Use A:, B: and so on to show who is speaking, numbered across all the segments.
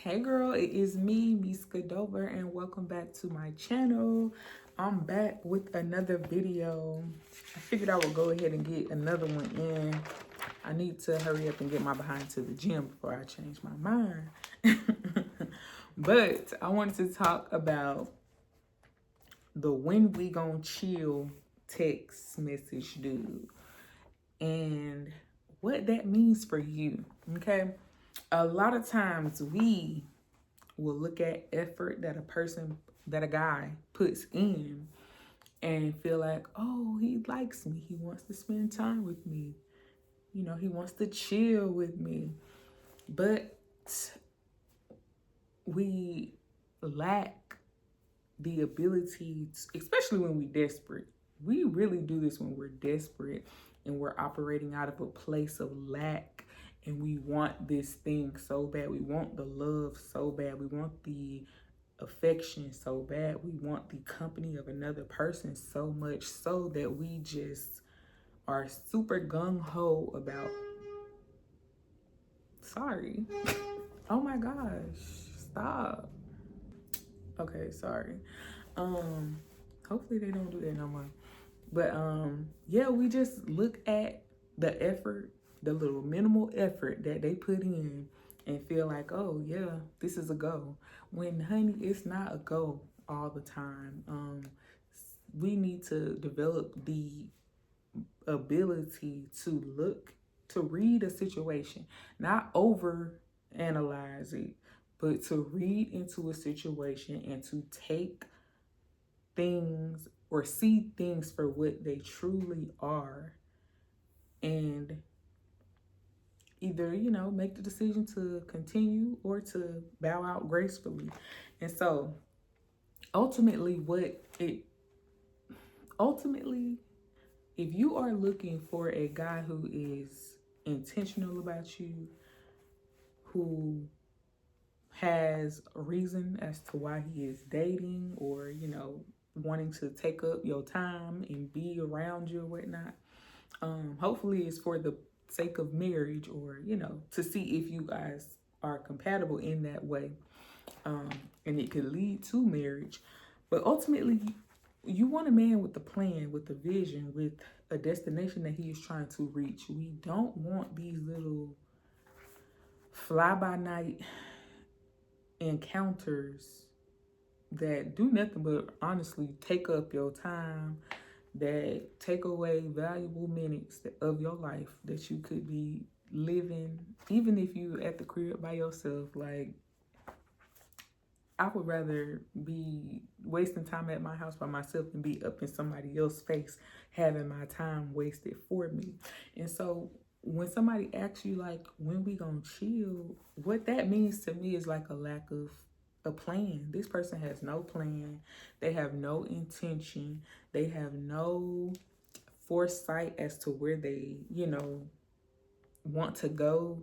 A: Hey girl, it is me, Miska Dover, and welcome back to my channel. I'm back with another video. I figured I would go ahead and get another one in. I need to hurry up and get my behind to the gym before I change my mind. But I wanted to talk about the when we gon' chill text message dude and what that means for you, okay? A lot of times we will look at effort that a guy puts in and feel like, oh, he likes me. He wants to spend time with me. You know, he wants to chill with me. But we lack the ability, especially when we're desperate. We really do this when we're desperate and we're operating out of a place of lack, and we want this thing so bad. We want the love so bad. We want the affection so bad. We want the company of another person so much so that we just are super gung-ho about, sorry. Oh my gosh, stop. Okay, sorry. Hopefully they don't do that no more. But yeah, we just look at the effort, the little minimal effort that they put in and feel like, oh yeah, this is a go. When honey, it's not a go all the time. We need to develop the ability to read a situation, not over analyze it, but to read into a situation and to take things or see things for what they truly are, and either, make the decision to continue or to bow out gracefully. And so ultimately, if you are looking for a guy who is intentional about you, who has a reason as to why he is dating or, wanting to take up your time and be around you or whatnot, hopefully it's for the sake of marriage, or, to see if you guys are compatible in that way. And it could lead to marriage. But ultimately, you want a man with a plan, with a vision, with a destination that he is trying to reach. We don't want these little fly-by-night encounters that do nothing but honestly take up your time, that take away valuable minutes of your life that you could be living, even if you at the crib by yourself. Like, I would rather be wasting time at my house by myself than be up in somebody else's face having my time wasted for me. And so when somebody asks you, like, when we gonna chill, what that means to me is like a lack of a plan. This person has no plan. They have no intention. They have no foresight as to where they, want to go,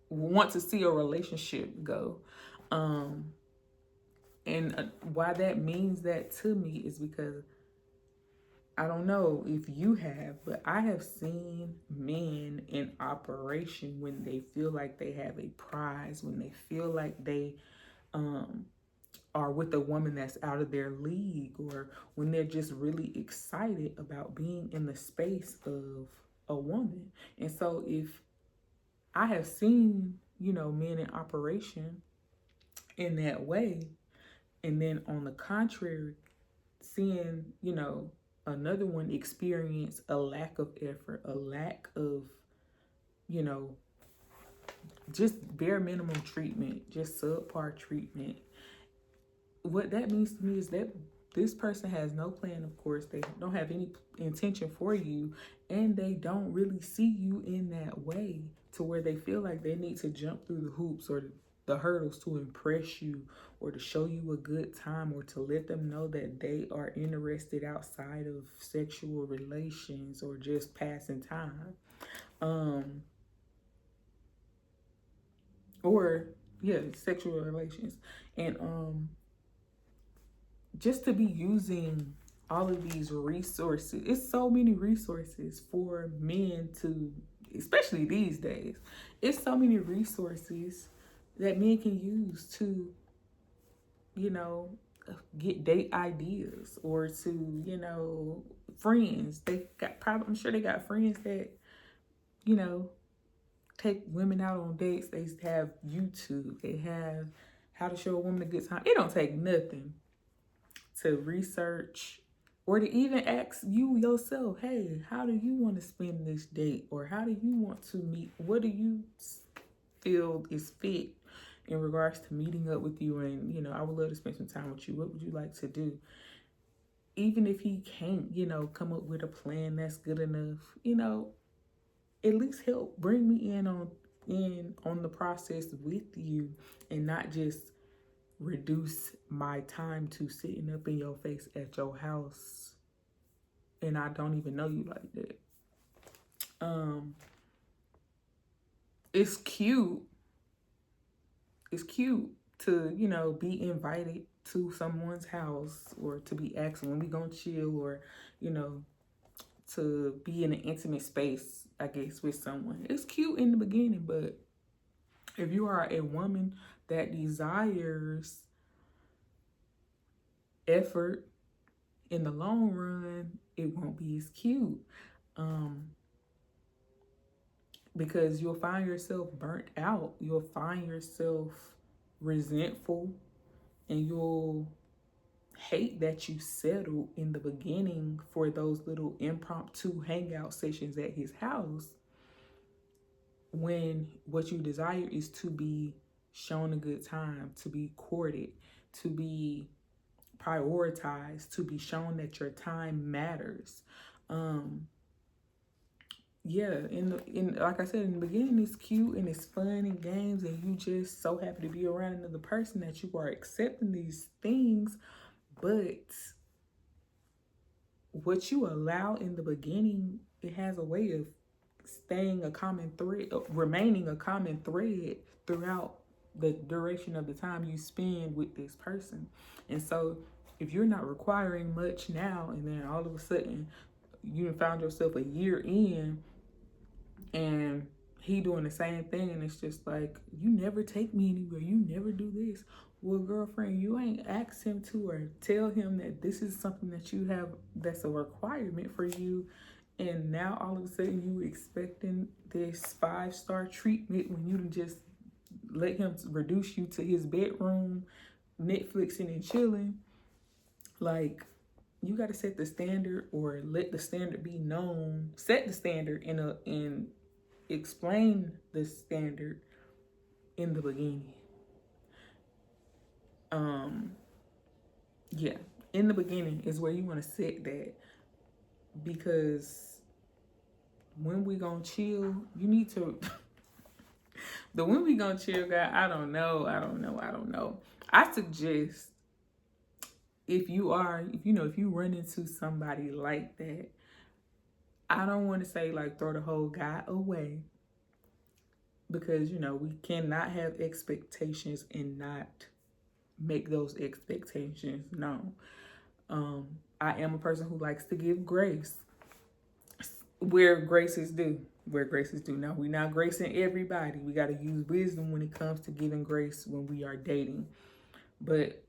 A: want to see a relationship go. And why that means that to me is because I don't know if you have, but I have seen men in operation when they feel like they have a prize, when they feel like they are with a woman that's out of their league, or when they're just really excited about being in the space of a woman. And so if I have seen, men in operation in that way, and then on the contrary, seeing, another one experience a lack of effort, a lack of, you know, just bare minimum treatment, just subpar treatment. What that means to me is that this person has no plan, of course. They don't have any intention for you, and they don't really see you in that way to where they feel like they need to jump through the hoops or the hurdles to impress you, or to show you a good time, or to let them know that they are interested outside of sexual relations or just passing time. Or yeah, sexual relations. And just to be using all of these resources. It's so many resources for men to, especially these days, it's so many resources that men can use to, you know, get date ideas, or to, you know, friends. They got probably, I'm sure they got friends that, you know, take women out on dates. They have YouTube. They have how to show a woman a good time. It don't take nothing to research or to even ask you yourself, hey, how do you want to spend this date? Or how do you want to meet? What do you feel is fit in regards to meeting up with you? And, you know, I would love to spend some time with you. What would you like to do? Even if he can't, you know, come up with a plan that's good enough, you know, at least help bring me in on the process with you, and not just reduce my time to sitting up in your face at your house and I don't even know you like that. It's cute. It's cute to, you know, be invited to someone's house, or to be asked when we gonna chill, or, you know, to be in an intimate space, I guess, with someone. It's cute in the beginning, but if you are a woman that desires effort in the long run, it won't be as cute. Because you'll find yourself burnt out. You'll find yourself resentful, and you'll hate that you settled in the beginning for those little impromptu hangout sessions at his house, when what you desire is to be shown a good time, to be courted, to be prioritized, to be shown that your time matters. Yeah, in like I said in the beginning, it's cute and it's fun and games, and you just so happy to be around another person that you are accepting these things. But what you allow in the beginning, it has a way of staying a common thread, remaining a common thread throughout the duration of the time you spend with this person. And so if you're not requiring much now, and then all of a sudden you found yourself a year in and he doing the same thing, and it's just like, you never take me anywhere, you never do this. Well, girlfriend, you ain't asked him to, or tell him that this is something that you have, that's a requirement for you, and now all of a sudden you expecting this 5-star treatment when you just let him reduce you to his bedroom, Netflixing and chilling. Like, you got to set the standard, or let the standard be known. Set the standard and explain the standard in the beginning. Yeah, in the beginning is where you want to set that, because when we gonna chill, you need to. The when we gonna chill guy, I don't know. I suggest, if you run into somebody like that, I don't want to say like throw the whole guy away, because, you know, we cannot have expectations and not make those expectations known. I am a person who likes to give grace where grace is due. Now, we're not gracing everybody. We got to use wisdom when it comes to giving grace when we are dating. But,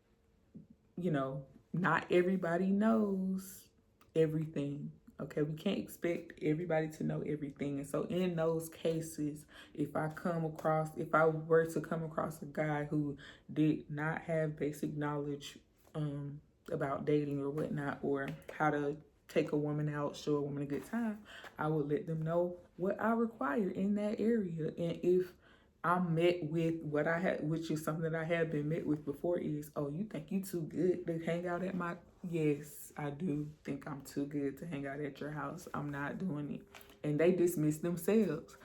A: you know, not everybody knows everything. Okay, we can't expect everybody to know everything. And so in those cases, if I were to come across a guy who did not have basic knowledge about dating or whatnot, or how to take a woman out, show a woman a good time, I would let them know what I require in that area. And if I'm met with what I had, which is something that I have been met with before, is, oh, you think you too good to hang out at my... Yes, I do think I'm too good to hang out at your house. I'm not doing it. And they dismiss themselves.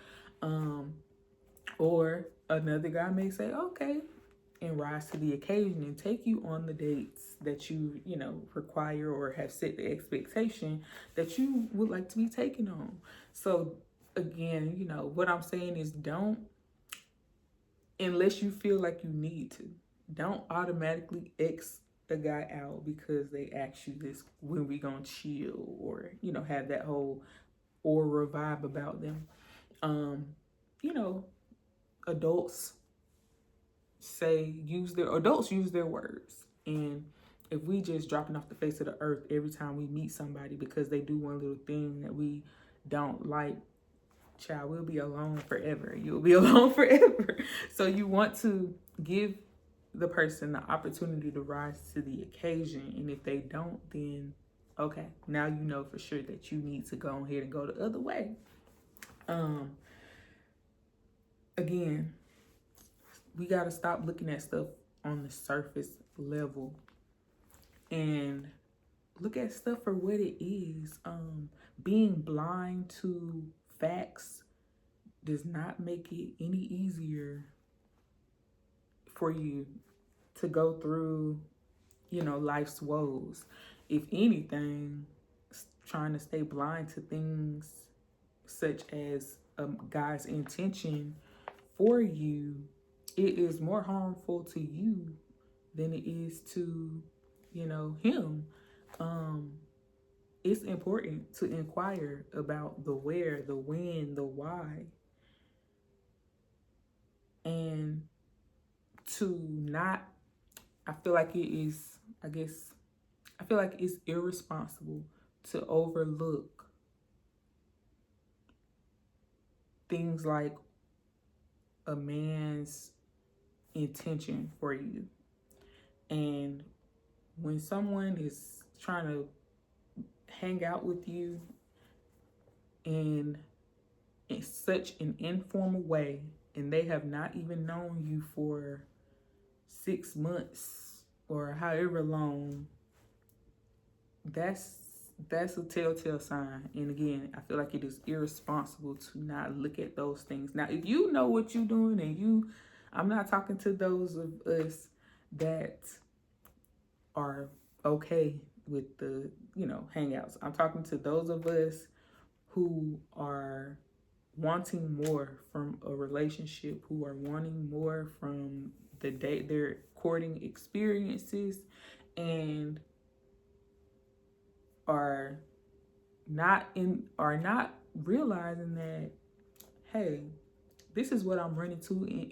A: Or another guy may say, okay, and rise to the occasion and take you on the dates that you require, or have set the expectation that you would like to be taken on. So again, what I'm saying is, don't, unless you feel like you need to, don't automatically X the guy out because they ask you this, when we gonna chill, or have that whole aura vibe about them. Adults use their adults use their words. And if we just dropping off the face of the earth every time we meet somebody because they do one little thing that we don't like, child, we'll be alone forever. You'll be alone forever. So you want to give the person the opportunity to rise to the occasion. And if they don't, then okay, now you know for sure that you need to go ahead and go the other way. Again, we got to stop looking at stuff on the surface level and look at stuff for what it is. Being blind to facts does not make it any easier for you to go through, life's woes. If anything, trying to stay blind to things such as a guy's intention for you, it is more harmful to you than it is to, him. It's important to inquire about the where, the when, the why, and to not, I feel like it's irresponsible to overlook things like a man's intention for you. And when someone is trying to hang out with you in such an informal way, and they have not even known you for 6 months or however long, that's a telltale sign. And again, I feel like it is irresponsible to not look at those things. Now, if you know what you're doing, and I'm not talking to those of us that are okay with the, hangouts. I'm talking to those of us who are wanting more from a relationship, who are wanting more from their courting experiences, and are not realizing that, hey, this is what I'm running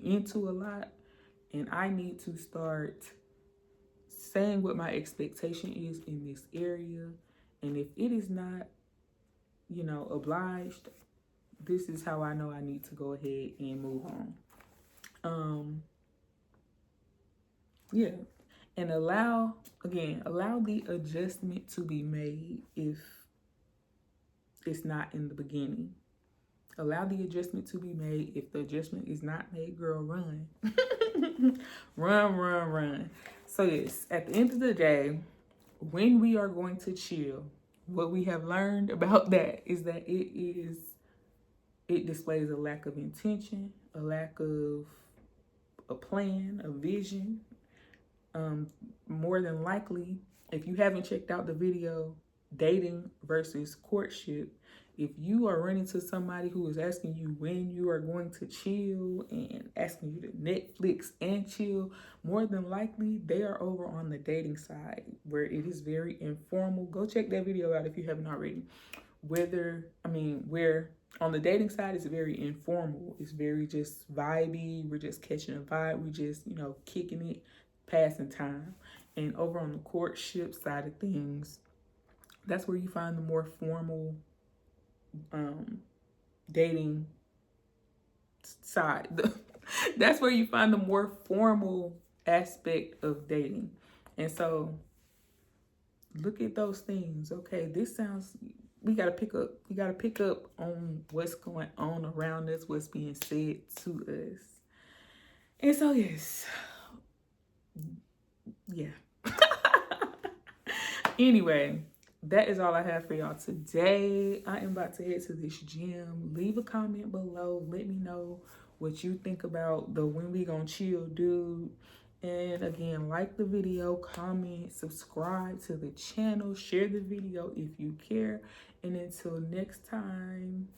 A: into a lot, and I need to start saying what my expectation is in this area. And if it is not, obliged, this is how I know I need to go ahead and move on. Yeah. And allow the adjustment to be made if it's not in the beginning. Allow the adjustment to be made. If the adjustment is not made, girl, run. Run. So yes, at the end of the day, when we are going to chill, what we have learned about that is that it displays a lack of intention, a lack of a plan, a vision. More than likely, if you haven't checked out the video, dating versus courtship, if you are running to somebody who is asking you when you are going to chill and asking you to Netflix and chill, more than likely they are over on the dating side where it is very informal. Go check that video out if you haven't already. Where on the dating side it's very informal. It's very just vibey. We're just catching a vibe. We just, kicking it, passing time. And over on the courtship side of things, that's where you find the more formal dating side. That's where you find the more formal aspect of dating. And so look at those things. Okay, we gotta pick up on what's going on around us, what's being said to us. And so yes. Yeah. Anyway, that is all I have for y'all today. I am about to head to this gym. Leave a comment below. Let me know what you think about the When We Gon' Chill dude. And again, like the video, comment, subscribe to the channel, share the video if you care. And until next time,